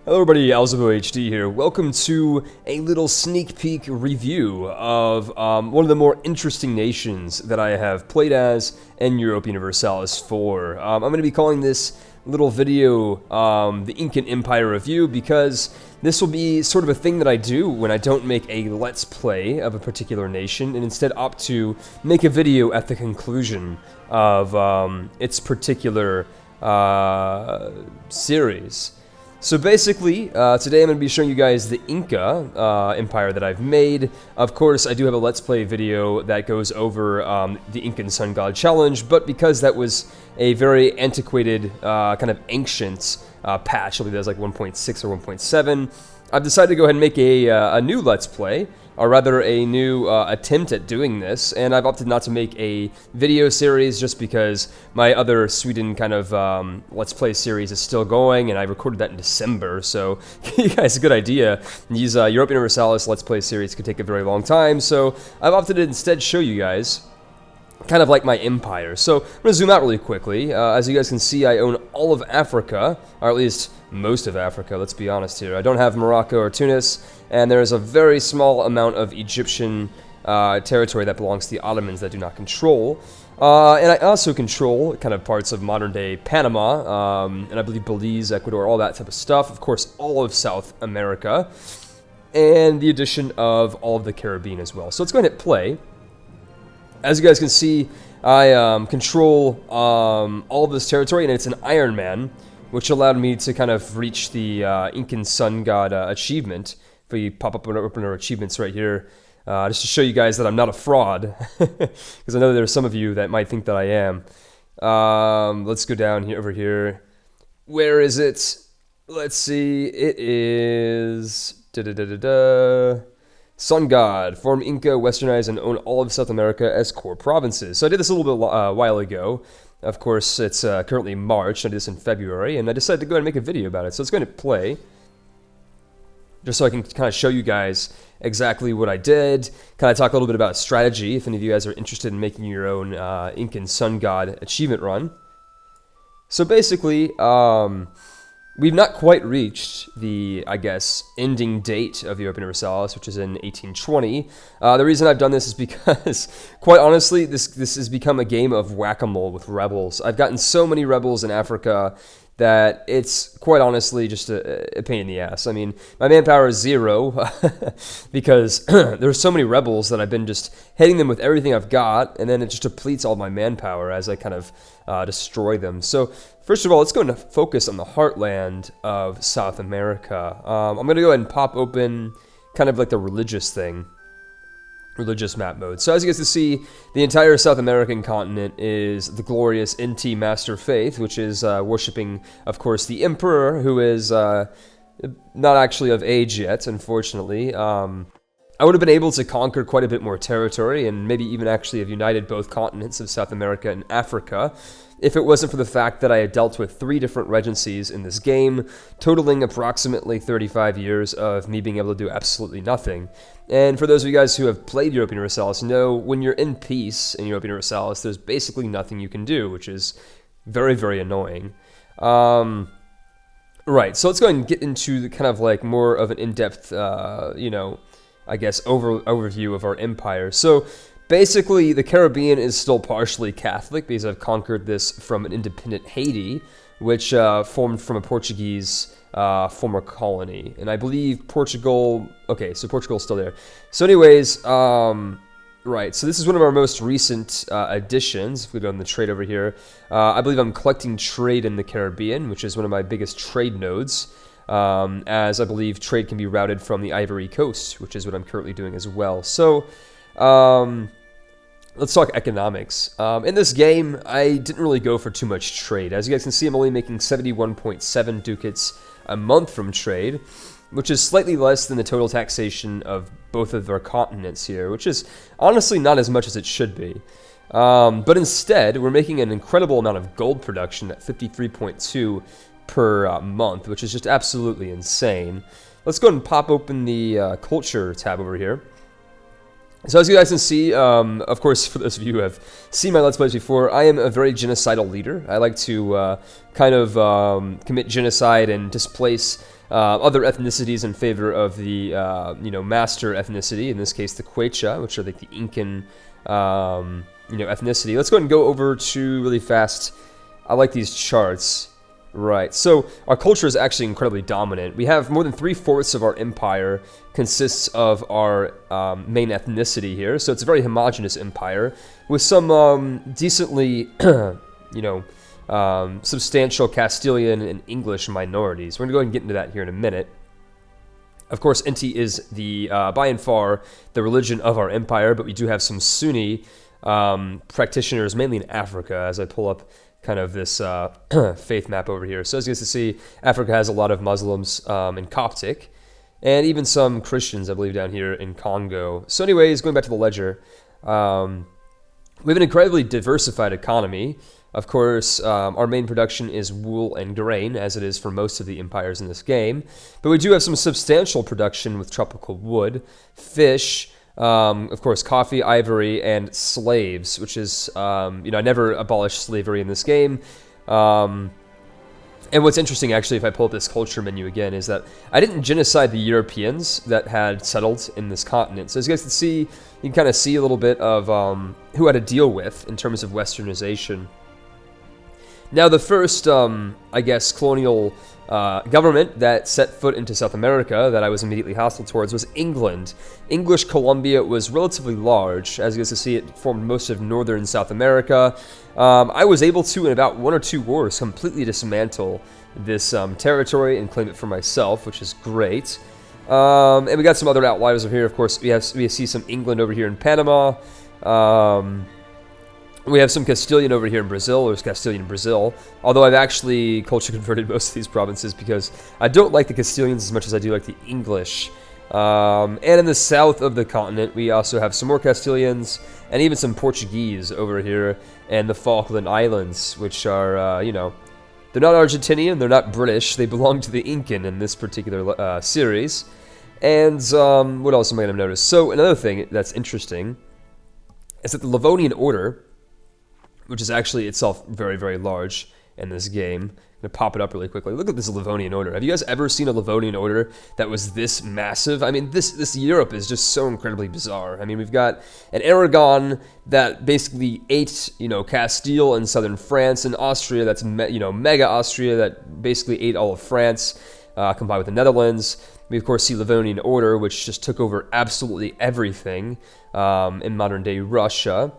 Hello everybody, AlzaboHD here. Welcome to a little sneak peek review of one of the more interesting nations that I have played as in Europa Universalis 4. I'm going to be calling this little video the Incan Empire review because this will be sort of a thing that I do when I don't make a let's play of a particular nation and instead opt to make a video at the conclusion of its particular series. So basically, today I'm going to be showing you guys the Inca Empire that I've made. Of course, I do have a Let's Play video that goes over the Incan Sun God Challenge, but because that was a very antiquated, kind of ancient patch, I believe that was like 1.6 or 1.7, I've decided to go ahead and make a new Let's Play, or rather a new attempt at doing this, and I've opted not to make a video series just because my other Sweden kind of Let's Play series is still going, and I recorded that in December, so give you guys a good idea. These Europa Universalis Let's Play series could take a very long time, so I've opted to instead show you guys kind of like my empire. So I'm going to zoom out really quickly. As you guys can see, I own all of Africa, or at least most of Africa, let's be honest here. I don't have Morocco or Tunis, and there is a very small amount of Egyptian territory that belongs to the Ottomans that I do not control. And I also control kind of parts of modern-day Panama, and I believe Belize, Ecuador, all that type of stuff. Of course, all of South America, and the addition of all of the Caribbean as well. So let's go ahead and hit play. As you guys can see, I control all of this territory, and it's an Iron Man, which allowed me to kind of reach the Incan Sun God achievement. If we pop up open our achievements right here, just to show you guys that I'm not a fraud, because I know there are some of you that might think that I am. Let's go down here over here. Where is it? Let's see. It is Sun God, form Inca, westernize, and own all of South America as core provinces. So I did this a little bit while ago. Of course, it's currently March. I did this in February, and I decided to go ahead and make a video about it. So it's going to play, just so I can kind of show you guys exactly what I did. Kind of talk a little bit about strategy, if any of you guys are interested in making your own Incan Sun God achievement run. So basically, we've not quite reached the, I guess, ending date of Europa Universalis, which is in 1820. The reason I've done this is because, quite honestly, this has become a game of whack-a-mole with rebels. I've gotten so many rebels in Africa that it's, quite honestly, just a pain in the ass. I mean, my manpower is 0, because there's so many rebels that I've been just hitting them with everything I've got, and then it just depletes all my manpower as I kind of destroy them. So, first of all, let's go and focus on the heartland of South America. I'm going to go ahead and pop open kind of like the religious map mode. So as you guys can see, the entire South American continent is the glorious NT Master Faith, which is worshipping, of course, the Emperor, who is not actually of age yet, unfortunately. I would have been able to conquer quite a bit more territory, and maybe even actually have united both continents of South America and Africa, if it wasn't for the fact that I had dealt with 3 different regencies in this game, totaling approximately 35 years of me being able to do absolutely nothing. And for those of you guys who have played Europa Universalis know, when you're in peace in Europa Universalis, there's basically nothing you can do, which is very, very annoying. Right, so let's go ahead and get into the kind of like more of an in-depth, you know, I guess, overview of our empire. So, basically, the Caribbean is still partially Catholic because I've conquered this from an independent Haiti, which formed from a Portuguese former colony. And I believe Portugal... Okay, so Portugal's still there. So anyways, right, so this is one of our most recent additions. If we go on the trade over here, I believe I'm collecting trade in the Caribbean, which is one of my biggest trade nodes. As I believe trade can be routed from the Ivory Coast, which is what I'm currently doing as well. So, let's talk economics. In this game, I didn't really go for too much trade. As you guys can see, I'm only making 71.7 ducats a month from trade, which is slightly less than the total taxation of both of our continents here, which is honestly not as much as it should be. But instead, we're making an incredible amount of gold production at 53.2 per month, which is just absolutely insane. Let's go ahead and pop open the culture tab over here. So as you guys can see, of course, for those of you who have seen my Let's Plays before, I am a very genocidal leader. I like to kind of commit genocide and displace other ethnicities in favor of the, master ethnicity, in this case the Quechua, which are like the Incan, ethnicity. Let's go ahead and go over to, really fast, I like these charts. Right, so our culture is actually incredibly dominant. We have more than 3/4 of our empire consists of our main ethnicity here, so it's a very homogenous empire with some decently, substantial Castilian and English minorities. We're going to go ahead and get into that here in a minute. Of course, Inti is the, by and far, the religion of our empire, but we do have some Sunni practitioners, mainly in Africa, as I pull up kind of this faith map over here. So as you guys can see, Africa has a lot of Muslims in Coptic, and even some Christians, I believe, down here in Congo. So anyways, going back to the ledger, we have an incredibly diversified economy. Of course, our main production is wool and grain, as it is for most of the empires in this game. But we do have some substantial production with tropical wood, fish, of course, coffee, ivory, and slaves, which is, I never abolished slavery in this game. And what's interesting, actually, if I pull up this culture menu again, is that I didn't genocide the Europeans that had settled in this continent. So as you guys can see, you can kind of see a little bit of who I had to deal with in terms of westernization. Now, the first, colonial government that set foot into South America that I was immediately hostile towards was England. English Colombia was relatively large. As you guys can see, it formed most of northern South America. I was able to, in about 1 or 2 wars, completely dismantle this territory and claim it for myself, which is great. And we got some other outliers over here. Of course, we see some England over here in Panama. We have some Castilian over here in Brazil. There's Castilian in Brazil. Although I've actually culture converted most of these provinces because I don't like the Castilians as much as I do like the English. And in the south of the continent, we also have some more Castilians and even some Portuguese over here and the Falkland Islands, which are, they're not Argentinian, they're not British. They belong to the Incan in this particular series. And what else am I going to notice? So another thing that's interesting is that the Livonian Order, which is actually itself very, very large in this game. I'm going to pop it up really quickly. Look at this Livonian Order. Have you guys ever seen a Livonian Order that was this massive? I mean, this Europe is just so incredibly bizarre. I mean, we've got an Aragon that basically ate, Castile and southern France, and Austria that's, mega Austria that basically ate all of France, combined with the Netherlands. We, of course, see Livonian Order, which just took over absolutely everything in modern-day Russia.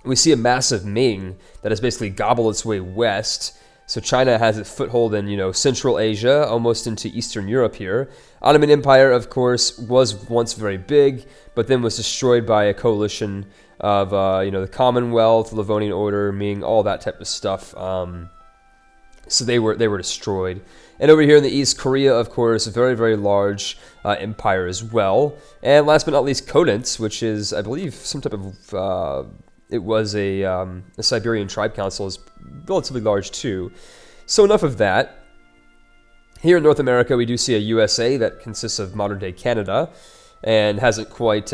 We see a massive Ming that has basically gobbled its way west. So China has its foothold in, Central Asia, almost into Eastern Europe here. Ottoman Empire, of course, was once very big, but then was destroyed by a coalition of, the Commonwealth, Livonian Order, Ming, all that type of stuff. So they were destroyed. And over here in the East, Korea, of course, a very, very large empire as well. And last but not least, Kodent, which is, I believe, some type of... it was a Siberian tribe council, is relatively large too. So enough of that. Here in North America, we do see a USA that consists of modern-day Canada and hasn't quite,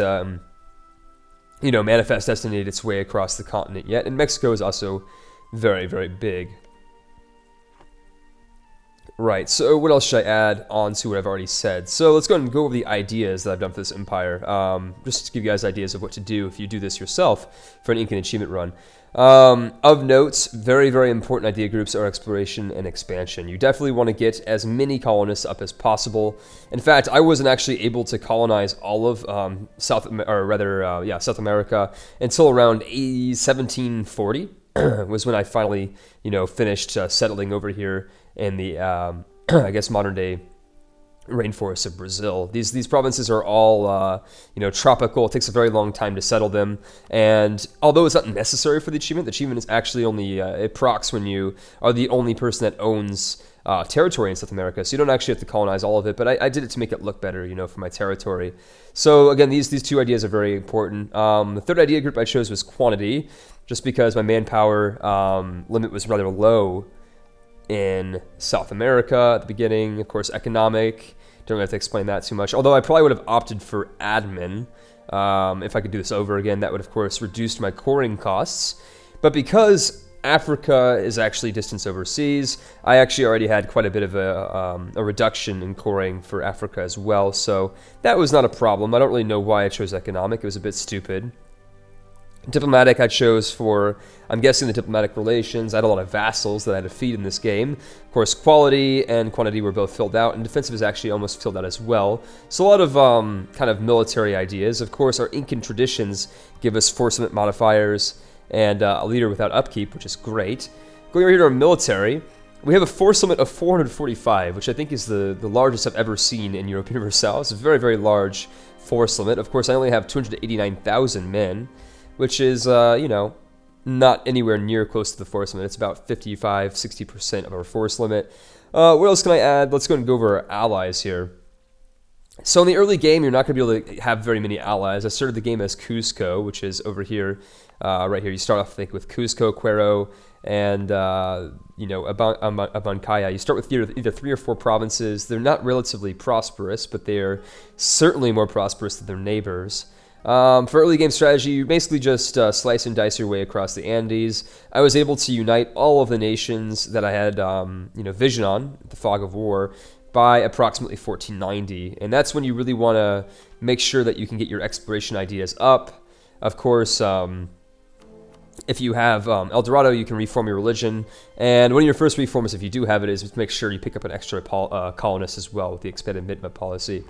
manifest destinated its way across the continent yet. And Mexico is also very, very big. Right, so what else should I add on to what I've already said? So let's go ahead and go over the ideas that I've done for this empire, just to give you guys ideas of what to do if you do this yourself for an Incan achievement run. Of notes, very, very important idea groups are exploration and expansion. You definitely want to get as many colonists up as possible. In fact, I wasn't actually able to colonize all of South America until around 1740 was when I finally, finished settling over here in the, modern day rainforests of Brazil. These provinces are all, tropical. It takes a very long time to settle them. And although it's not necessary for the achievement is actually only, it procs when you are the only person that owns territory in South America. So you don't actually have to colonize all of it, but I did it to make it look better, for my territory. So again, these two ideas are very important. The third idea group I chose was quantity, just because my manpower limit was rather low in South America at the beginning. Of course, economic, don't really have to explain that too much, although I probably would have opted for admin. If I could do this over again, that would of course reduce my coring costs. But because Africa is actually distance overseas. I actually already had quite a bit of a reduction in coring for Africa as well, so that was not a problem. I don't really know why I chose economic. It was a bit stupid. Diplomatic I chose for, I'm guessing, the diplomatic relations. I had a lot of vassals that I had to feed in this game. Of course, quality and quantity were both filled out, and defensive is actually almost filled out as well. So a lot of kind of military ideas. Of course, our Incan traditions give us force limit modifiers and a leader without upkeep, which is great. Going over here to our military, we have a force limit of 445, which I think is the largest I've ever seen in Europa Universalis. It's a very, very large force limit. Of course, I only have 289,000 men, which is, you know, not anywhere near close to the force limit. It's about 55-60% of our force limit. What else can I add? Let's go and go over our allies here. So in the early game, you're not going to be able to have very many allies. I started the game as Cusco, which is over here, right here. You start off, I think, with Cusco, Cuero, and, you know, Abancaya. You start with either 3 or 4 provinces. They're not relatively prosperous, but they're certainly more prosperous than their neighbors. For early game strategy, you basically just slice and dice your way across the Andes. I was able to unite all of the nations that I had, you know, vision on, the Fog of War, by approximately 1490, and that's when you really want to make sure that you can get your exploration ideas up. Of course, if you have El Dorado, you can reform your religion, and one of your first reforms, if you do have it, is to make sure you pick up an extra colonist as well with the expanded Mitma policy.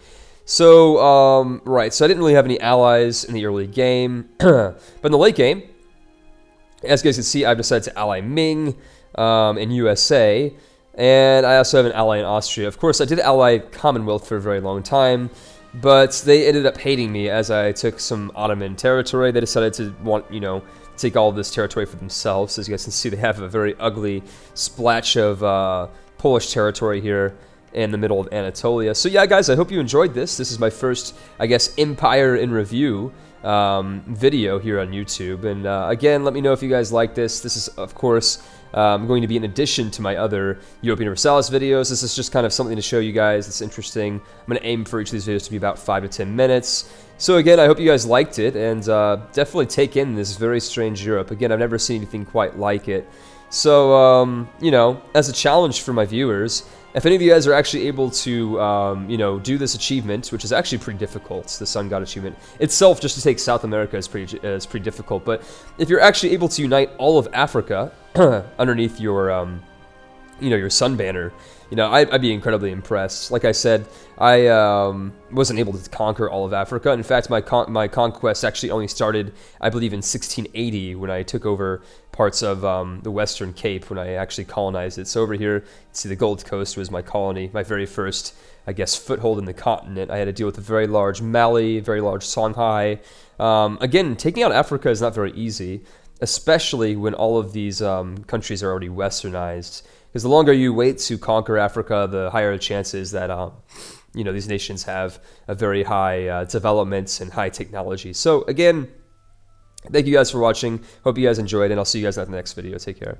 So, right, so I didn't really have any allies in the early game, but in the late game, as you guys can see, I've decided to ally Ming in USA, and I also have an ally in Austria. Of course, I did ally Commonwealth for a very long time, but they ended up hating me as I took some Ottoman territory. They decided to want, you know, take all of this territory for themselves. As you guys can see, they have a very ugly splotch of Polish territory here in the middle of Anatolia. So yeah, guys, I hope you enjoyed this. This is my first, I guess, Empire in Review video here on YouTube. And again, let me know if you guys like this. This is, of course, going to be in addition to my other Europa Universalis videos. This is just kind of something to show you guys that's interesting. I'm going to aim for each of these videos to be about 5 to 10 minutes. So again, I hope you guys liked it, and definitely take in this very strange Europe. Again, I've never seen anything quite like it. So, you know, as a challenge for my viewers, if any of you guys are actually able to, you know, do this achievement, which is actually pretty difficult, the Sun God achievement itself, just to take South America is pretty difficult. But if you're actually able to unite all of Africa underneath your, you know, your Sun banner, you know, I'd be incredibly impressed. Like I said, I wasn't able to conquer all of Africa. In fact, my conquest actually only started, I believe, in 1680 when I took over parts of the Western Cape, when I actually colonized it. So over here, you see the Gold Coast was my colony, my very first, I guess, foothold in the continent. I had to deal with a very large Mali, very large Songhai. Again, taking out Africa is not very easy, especially when all of these countries are already westernized. Because the longer you wait to conquer Africa, the higher the chances that, you know, these nations have a very high development and high technology. So again, thank you guys for watching. Hope you guys enjoyed, and I'll see you guys in the next video. Take care.